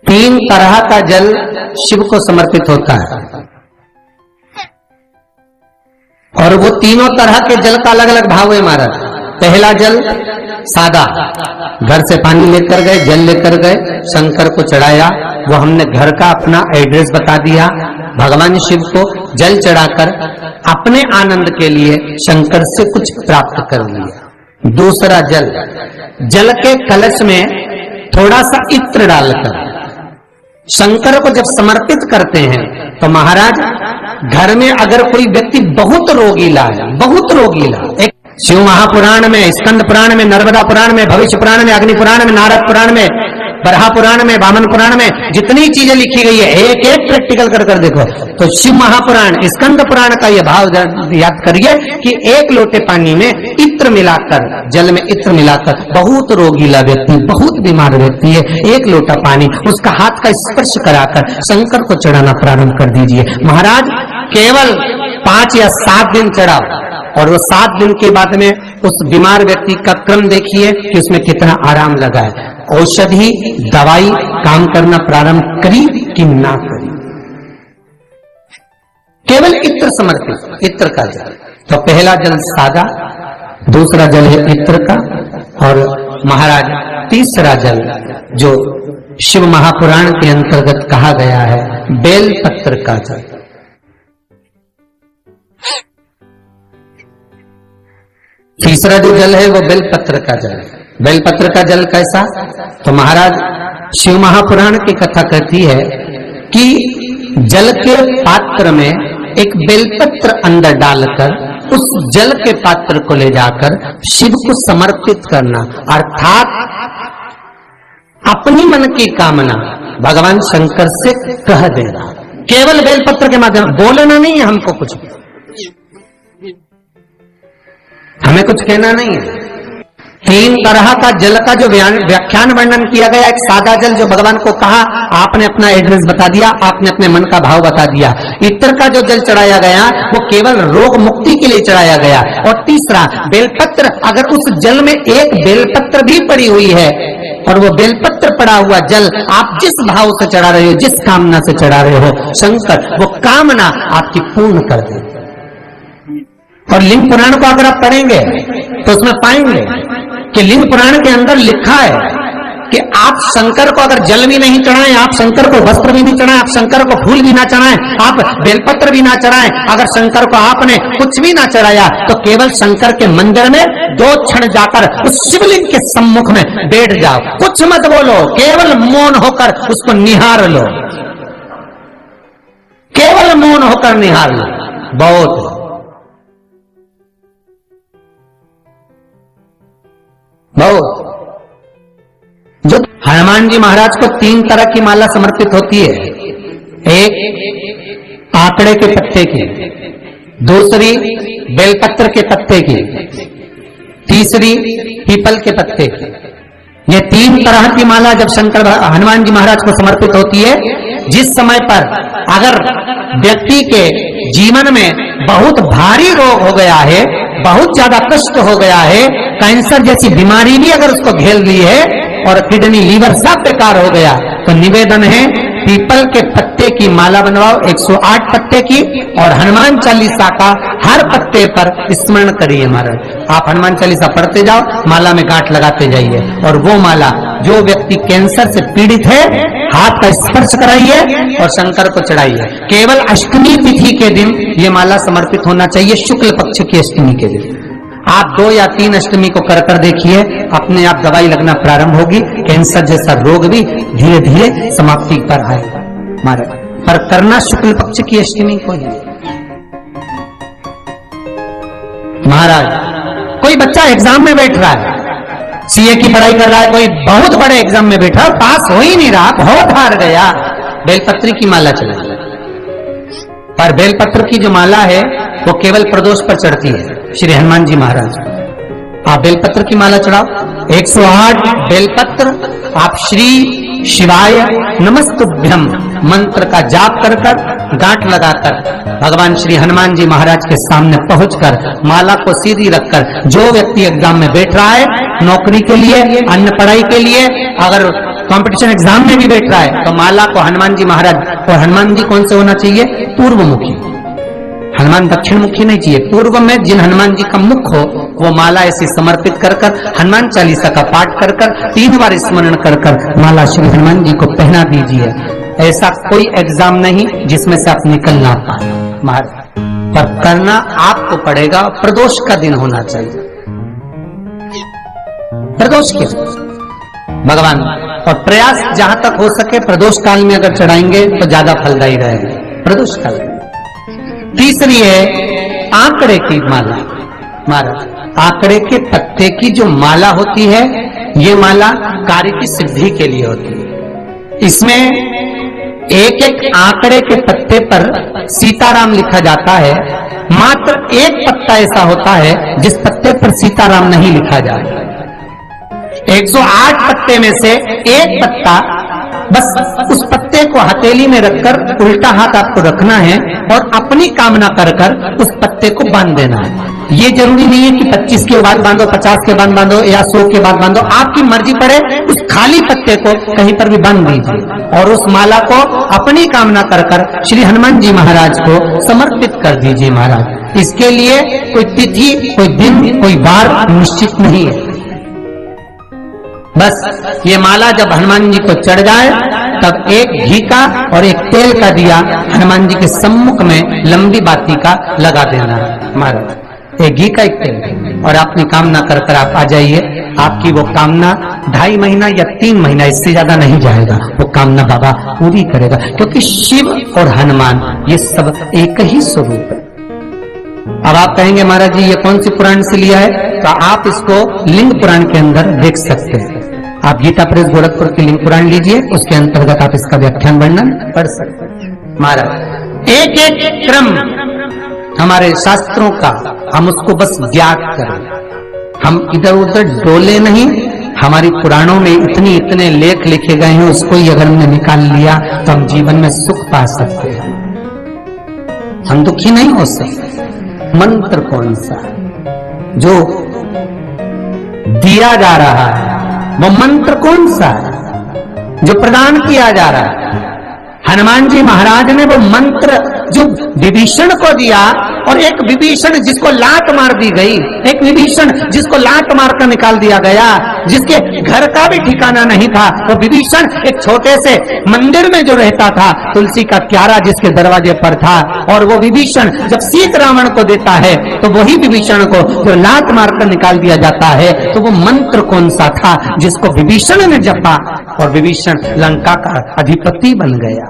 तीन तरह का जल शिव को समर्पित होता है और वो तीनों तरह के जल का अलग अलग भाव है महाराज। पहला जल सादा, घर से पानी लेकर गए, जल लेकर गए, शंकर को चढ़ाया, वो हमने घर का अपना एड्रेस बता दिया, भगवान शिव को जल चढ़ाकर अपने आनंद के लिए शंकर से कुछ प्राप्त कर लिया। दूसरा जल, जल के कलश में थोड़ा सा इत्र डालकर शंकर को जब समर्पित करते हैं तो महाराज घर में अगर कोई व्यक्ति बहुत रोगीला है, बहुत रोगीला, एक शिव महापुराण में, स्कंद पुराण में, नर्मदा पुराण में, भविष्य पुराण में, अग्नि पुराण में, नारद पुराण में, बरहा पुराण में, वामन पुराण में जितनी चीजें लिखी गई है एक एक प्रैक्टिकल कर देखो तो शिव महापुराण, स्कंद पुराण का यह भाव याद करिए कि एक लोटे पानी में इत्र मिलाकर, जल में इत्र मिलाकर, बहुत रोगीला व्यक्ति, बहुत बीमार व्यक्ति है, एक लोटा पानी उसका हाथ का स्पर्श कराकर शंकर को चढ़ाना प्रारंभ कर दीजिए। महाराज केवल 5 या 7 दिन चढ़ाओ और वो 7 दिन के बाद में उस बीमार व्यक्ति का क्रम देखिए कि उसमें कितना आराम लगा है। औषधि दवाई काम करना प्रारंभ करी कि ना करी। केवल इत्र समर्पित, इत्र का जल। तो पहला जल सादा, दूसरा जल है इत्र का, और महाराज तीसरा जल जो शिव महापुराण के अंतर्गत कहा गया है बेल पत्र का जल। तीसरा जो जल है वो बेलपत्र का जल है। बेलपत्र का जल कैसा? तो महाराज शिव महापुराण की कथा कहती है कि जल के पात्र में एक बेलपत्र अंदर डालकर उस जल के पात्र को ले जाकर शिव को समर्पित करना, अर्थात अपनी मन की कामना भगवान शंकर से कह देना, केवल बेलपत्र के माध्यम, बोलना नहीं है हमको, कुछ हमें कुछ कहना नहीं है। 3 तरह का जल का जो व्याख्यान वर्णन किया गया, एक सादा जल जो भगवान को कहा, आपने अपना एड्रेस बता दिया, आपने अपने मन का भाव बता दिया। इत्र का जो जल चढ़ाया गया वो केवल रोग मुक्ति के लिए चढ़ाया गया। और तीसरा बेलपत्र, अगर उस जल में एक बेलपत्र भी पड़ी हुई है और वो बेलपत्र पड़ा हुआ जल आप जिस भाव से चढ़ा रहे हो, जिस कामना से चढ़ा रहे हो, शंकर वो कामना आपकी पूर्ण कर दे। और लिंग पुराण को अगर आप पढ़ेंगे तो उसमें पाएंगे कि लिंग पुराण के अंदर लिखा है कि आप शंकर को अगर जल भी नहीं चढ़ाएं, आप शंकर को वस्त्र भी नहीं चढ़ाएं, आप शंकर को फूल भी ना चढ़ाएं, आप बेलपत्र भी ना चढ़ाएं, अगर शंकर को आपने कुछ भी ना चढ़ाया तो केवल शंकर के मंदिर में 2 क्षण जाकर उस शिवलिंग के सम्मुख में बैठ जाओ, कुछ मत बोलो, केवल मौन होकर उसको निहार लो, केवल मौन होकर निहार लो। बहुत जो हनुमान जी महाराज को 3 तरह की माला समर्पित होती है, एक आंकड़े के पत्ते की, दूसरी बेलपत्र के पत्ते की, तीसरी पीपल के पत्ते की। ये 3 तरह की माला जब शंकर हनुमान जी महाराज को समर्पित होती है, जिस समय पर अगर व्यक्ति के जीवन में बहुत भारी रोग हो गया है, बहुत ज्यादा कष्ट हो गया है, कैंसर जैसी बीमारी भी अगर उसको घेर ली है और किडनी लीवर सब बेकार हो गया, तो निवेदन है पीपल के पत्ते की माला बनवाओ, 108 पत्ते की, और हनुमान चालीसा का हर पत्ते पर स्मरण करिए महाराज। आप हनुमान चालीसा पढ़ते जाओ, माला में गांठ लगाते जाइए, और वो माला जो व्यक्ति कैंसर से पीड़ित है हाथ का स्पर्श कराइए और शंकर को चढ़ाइए। केवल अष्टमी तिथि के दिन ये माला समर्पित होना चाहिए, शुक्ल पक्ष की अष्टमी के दिन। आप 2 या 3 अष्टमी को कर देखिए, अपने आप दवाई लगना प्रारंभ होगी, कैंसर जैसा रोग भी धीरे धीरे समाप्ति पर आएगा महाराज। पर करना शुक्ल पक्ष की अष्टमी को ही। महाराज कोई बच्चा एग्जाम में बैठ रहा है, सीए की पढ़ाई कर रहा है, कोई बहुत बड़े एग्जाम में बैठा, पास हो ही नहीं रहा, बहुत हार गया, बेलपत्री की माला चला। पर बेलपत्र की जो माला है वो केवल प्रदोष पर चढ़ती है श्री हनुमान जी महाराज। आप बेलपत्र की माला चढ़ाओ, 108 बेलपत्र आप श्री शिवाय नमस्तुभ्यम मंत्र का जाप कर गांठ लगाकर भगवान श्री हनुमान जी महाराज के सामने पहुंचकर माला को सीधी रखकर, जो व्यक्ति एग्जाम में बैठ रहा है, नौकरी के लिए, अन्य पढ़ाई के लिए, अगर कंपटीशन एग्जाम में भी बैठ रहा है तो माला को हनुमान जी महाराज, और हनुमान जी कौन से होना चाहिए? पूर्वमुखी। हनुमान दक्षिण मुखी नहीं चाहिए। पूर्व में जिन हनुमान जी का मुख हो वो माला ऐसी समर्पित कर कर, हनुमान चालीसा का पाठ कर कर, 3 बार स्मरण कर कर माला श्री हनुमान जी को पहना दीजिए। ऐसा कोई एग्जाम नहीं जिसमें से आप निकल ना पाए महाराज, पर करना आपको पड़ेगा। प्रदोष का दिन होना चाहिए, प्रदोष के भगवान, और प्रयास जहां तक हो सके प्रदोष काल में अगर चढ़ाएंगे तो ज्यादा फलदायी रहेगा प्रदोष काल में। तीसरी है आंकड़े की माला। महाराज आंकड़े के पत्ते की जो माला होती है ये माला कार्य की सिद्धि के लिए होती है। इसमें एक एक आंकड़े के पत्ते पर सीताराम लिखा जाता है। मात्र एक पत्ता ऐसा होता है जिस पत्ते पर सीताराम नहीं लिखा जाता। 108 पत्ते में से एक पत्ता, बस उस पत्ते को हथेली में रखकर उल्टा हाथ आपको रखना है और अपनी कामना कर कर उस पत्ते को बांध देना है। ये जरूरी नहीं है कि 25 के बाद बांधो, 50 के बाद बांधो या 100 के बाद बांधो, आपकी मर्जी पड़े। उस खाली पत्ते को कहीं पर भी बांध दीजिए और उस माला को अपनी कामना कर कर श्री हनुमान जी महाराज को समर्पित कर दीजिए महाराज। इसके लिए कोई तिथि, कोई दिन, कोई वार निश्चित नहीं है। बस ये माला जब हनुमान जी को चढ़ जाए तब एक घी का और एक तेल का दिया हनुमान जी के सम्मुख में लंबी बाती का लगा देना है महाराज। एक घी का, एक तेल, और अपनी कामना कर कर आप आ जाइए। आपकी वो कामना 2.5 महीना या 3 महीना, इससे ज्यादा नहीं जाएगा, वो कामना बाबा पूरी करेगा। क्योंकि शिव और हनुमान ये सब एक ही स्वरूप है। अब आप कहेंगे महाराज जी ये कौन सी पुराण से लिया है? तो आप इसको लिंग पुराण के अंदर देख सकते हैं। आप गीता प्रेस गोरखपुर की लिंग पुराण लीजिए, उसके अंतर्गत आप इसका व्याख्यान वर्णन पढ़ सकते हैं महाराज। एक एक क्रम हमारे शास्त्रों का हम उसको बस ज्ञात करें, हम इधर उधर डोले नहीं। हमारी पुराणों में इतने लेख लिखे गए हैं, उसको ही अगर हमने निकाल लिया तो हम जीवन में सुख पा सकते हैं, हम दुखी नहीं हो सकते। मंत्र कौन सा जो दिया जा रहा है, वो मंत्र कौन सा है जो प्रदान किया जा रहा है? हनुमान जी महाराज ने वो मंत्र जो विभीषण को दिया, और एक विभीषण जिसको लात मार दी गई, एक विभीषण जिसको लात मार कर निकाल दिया गया, जिसके घर का भी ठिकाना नहीं था, वो विभीषण एक छोटे से मंदिर में जो रहता था, तुलसी का क्यारा जिसके दरवाजे पर था, और वो विभीषण जब सीत रावण को देता है तो वही विभीषण को जो लात मारकर निकाल दिया जाता है, तो वो मंत्र कौन सा था जिसको विभीषण ने जपा और विभीषण लंका का अधिपति बन गया?